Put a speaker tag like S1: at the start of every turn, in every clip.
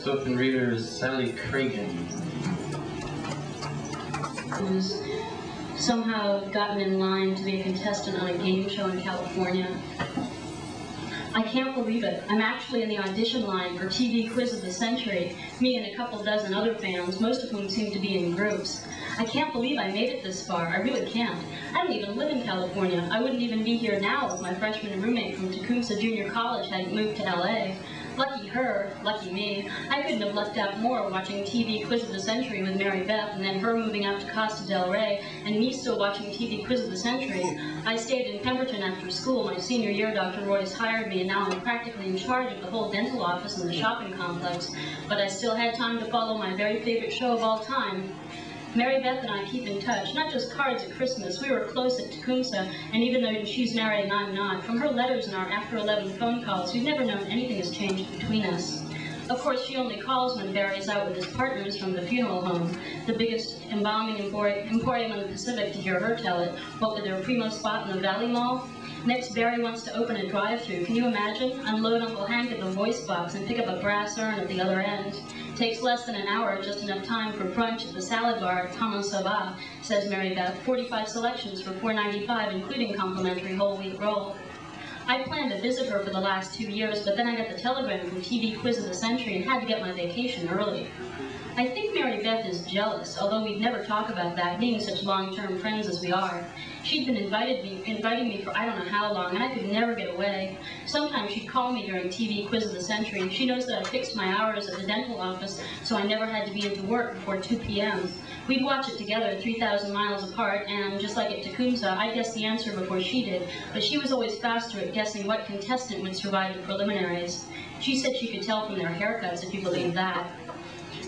S1: Open reader is Sally Cragin.
S2: Who's somehow gotten in line to be a contestant on a game show in California. I can't believe it. I'm actually in the audition line for TV Quiz of the Century, me and a couple dozen other fans, most of whom seem to be in groups. I can't believe I made it this far. I really can't. I don't even live in California. I wouldn't even be here now if my freshman roommate from Tecumseh Junior College hadn't moved to LA. Lucky her, lucky me. I couldn't have lucked out more watching TV Quiz of the Century with Mary Beth, and then her moving out to Costa del Rey, and me still watching TV Quiz of the Century. I stayed in Pemberton after school. My senior year, Dr. Royce hired me, and now I'm practically in charge of the whole dental office and the shopping complex. But I still had time to follow my very favorite show of all time. Mary Beth and I keep in touch, not just cards at Christmas. We were close at Tecumseh, and even though she's married and I'm not, from her letters and our after 11 phone calls, we've never known anything has changed between us. Of course, she only calls when Barry's out with his partners from the funeral home, the biggest embalming emporium in the Pacific, to hear her tell it, what with their primo spot in the Valley Mall. Next, Barry wants to open a drive-thru. Can you imagine? Unload Uncle Hank at the voice box and pick up a brass urn at the other end. Takes less than an hour, just enough time for brunch at the salad bar at Thomas Sava, says Mary Beth. 45 selections for $4.95, including complimentary whole wheat roll. I planned to visit her for the last 2 years, but then I got the telegram from TV Quiz of the Century and had to get my vacation early. I think Mary Beth is jealous, although we'd never talk about that, being such long-term friends as we are. She'd been inviting me for I don't know how long, and I could never get away. Sometimes she'd call me during TV Quiz of the Century. She knows that I fixed my hours at the dental office, so I never had to be into work before 2 p.m. We'd watch it together, 3,000 miles apart, and just like at Tecumseh, I guessed the answer before she did, but she was always faster at guessing what contestant would survive the preliminaries. She said she could tell from their haircuts, if you believe that.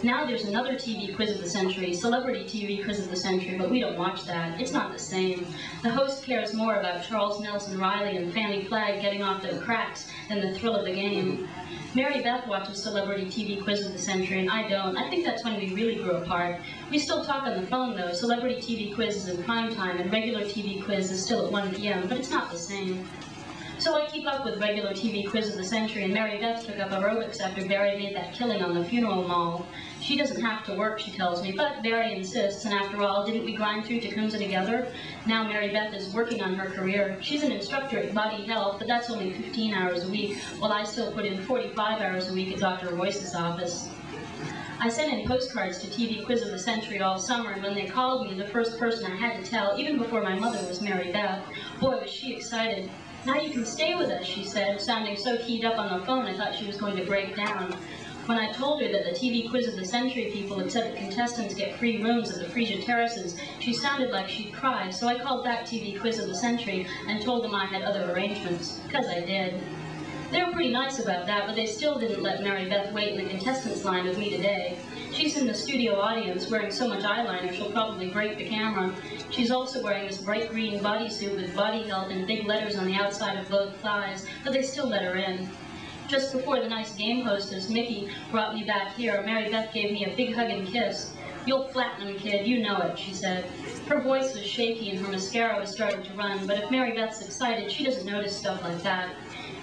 S2: Now there's another TV Quiz of the Century, Celebrity TV Quiz of the Century, but we don't watch that. It's not the same. The host cares more about Charles Nelson Riley and Fannie Flagg getting off their cracks than the thrill of the game. Mary Beth watches Celebrity TV Quiz of the Century, and I don't. I think that's when we really grew apart. We still talk on the phone, though. Celebrity TV Quiz is in prime time, and regular TV Quiz is still at 1 p.m., but it's not the same. So I keep up with regular TV Quiz of the Century, and Mary Beth took up aerobics after Barry made that killing on the funeral mall. She doesn't have to work, she tells me, but Barry insists, and after all, didn't we grind through Tecumseh together? Now Mary Beth is working on her career. She's an instructor at Body Health, but that's only 15 hours a week, while I still put in 45 hours a week at Dr. Royce's office. I sent in postcards to TV Quiz of the Century all summer, and when they called me, the first person I had to tell, even before my mother, was Mary Beth. Boy, was she excited. Now you can stay with us, she said, sounding so keyed up on the phone I thought she was going to break down. When I told her that the TV Quiz of the Century people had said that contestants get free rooms at the Frisia Terraces, she sounded like she'd cry, so I called back TV Quiz of the Century and told them I had other arrangements, because I did. They were pretty nice about that, but they still didn't let Mary Beth wait in the contestants line with me today. She's in the studio audience wearing so much eyeliner she'll probably break the camera. She's also wearing this bright green bodysuit with Body Health in big letters on the outside of both thighs, but they still let her in. Just before the nice game hostess, Mickey, brought me back here, Mary Beth gave me a big hug and kiss. "You'll flatten them, kid, you know it," she said. Her voice was shaky and her mascara was starting to run, but if Mary Beth's excited, she doesn't notice stuff like that.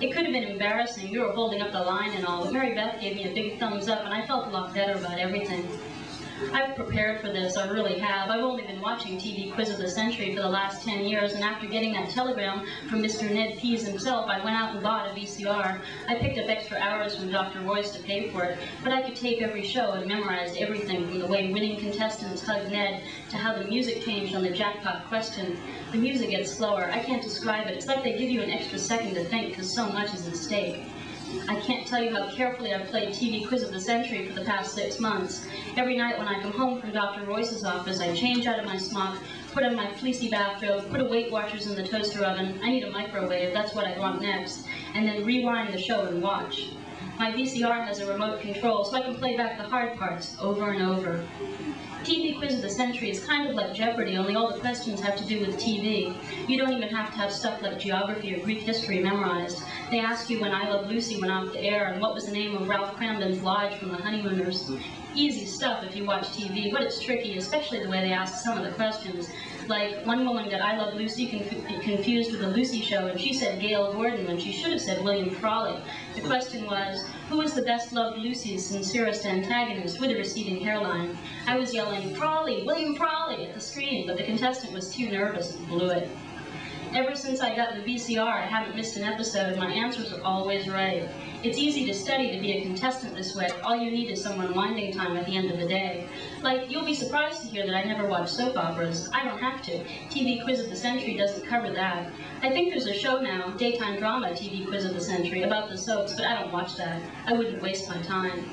S2: It could have been embarrassing, we were holding up the line and all, but Mary Beth gave me a big thumbs up and I felt a lot better about everything. I've prepared for this, I really have. I've only been watching TV Quiz of the Century for the last 10 years, and after getting that telegram from Mr. Ned Pease himself, I went out and bought a VCR. I picked up extra hours from Dr. Royce to pay for it, but I could tape every show and memorized everything from the way winning contestants hugged Ned to how the music changed on the jackpot question. The music gets slower. I can't describe it. It's like they give you an extra second to think because so much is at stake. I can't tell you how carefully I've played TV Quiz of the Century for the past 6 months. Every night when I come home from Dr. Royce's office, I change out of my smock, put on my fleecy bathrobe, put a Weight Watchers in the toaster oven, I need a microwave, that's what I want next, and then rewind the show and watch. My VCR has a remote control, so I can play back the hard parts over and over. TV Quiz of the Century is kind of like Jeopardy, only all the questions have to do with TV. You don't even have to have stuff like geography or Greek history memorized. They ask you when I Love Lucy went off the air and what was the name of Ralph Cramden's lodge from The Honeymooners. Easy stuff if you watch TV, but it's tricky, especially the way they ask some of the questions. Like one woman got I Love Lucy confused with the Lucy Show, and she said Gail Gordon when she should have said William Frawley. The question was, who is the best-loved Lucy's sincerest antagonist with a receding hairline? I was yelling, Frawley, William Frawley, at the screen, but the contestant was too nervous and blew it. Ever since I got the VCR, I haven't missed an episode. My answers are always right. It's easy to study to be a contestant this way. All you need is some unwinding time at the end of the day. Like, you'll be surprised to hear that I never watch soap operas. I don't have to. TV Quiz of the Century doesn't cover that. I think there's a show now, daytime drama TV Quiz of the Century, about the soaps, but I don't watch that. I wouldn't waste my time.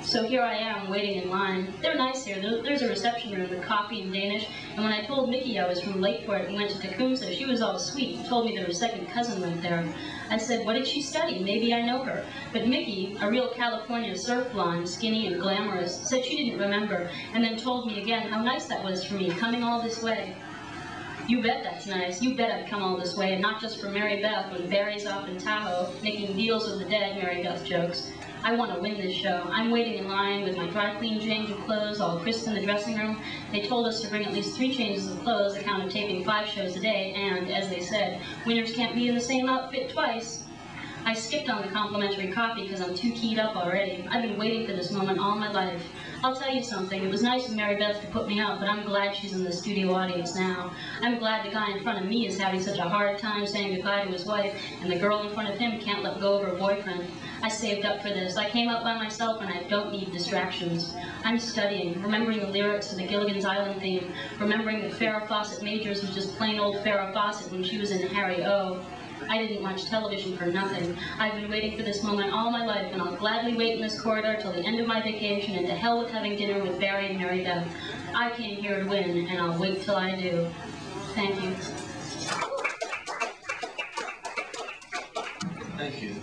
S2: So here I am, waiting in line. They're nice here. There's a reception room with coffee in Danish, and when I told Mickey I was from Lakeport and went to Tecumseh, she was all sweet and told me that her second cousin went there. I said, what did she study? Maybe I know her. But Mickey, a real California surf blonde, skinny and glamorous, said she didn't remember, and then told me again how nice that was for me, coming all this way. You bet that's nice. You bet I'd come all this way, and not just for Mary Beth when Barry's off in Tahoe, making deals with the dead, Mary Beth jokes. I want to win this show. I'm waiting in line with my dry clean change of clothes, all crisp in the dressing room. They told us to bring at least 3 changes of clothes, a count of taping 5 shows a day, and, as they said, winners can't be in the same outfit twice. I skipped on the complimentary coffee because I'm too keyed up already. I've been waiting for this moment all my life. I'll tell you something, it was nice of Mary Beth to put me out, but I'm glad she's in the studio audience now. I'm glad the guy in front of me is having such a hard time saying goodbye to his wife, and the girl in front of him can't let go of her boyfriend. I saved up for this. I came up by myself and I don't need distractions. I'm studying, remembering the lyrics to the Gilligan's Island theme, remembering that Farrah Fawcett Majors was just plain old Farrah Fawcett when she was in Harry O. I didn't watch television for nothing. I've been waiting for this moment all my life, and I'll gladly wait in this corridor till the end of my vacation, and to hell with having dinner with Barry and Mary Beth. I came here to win, and I'll wait till I do. Thank you.
S1: Thank you.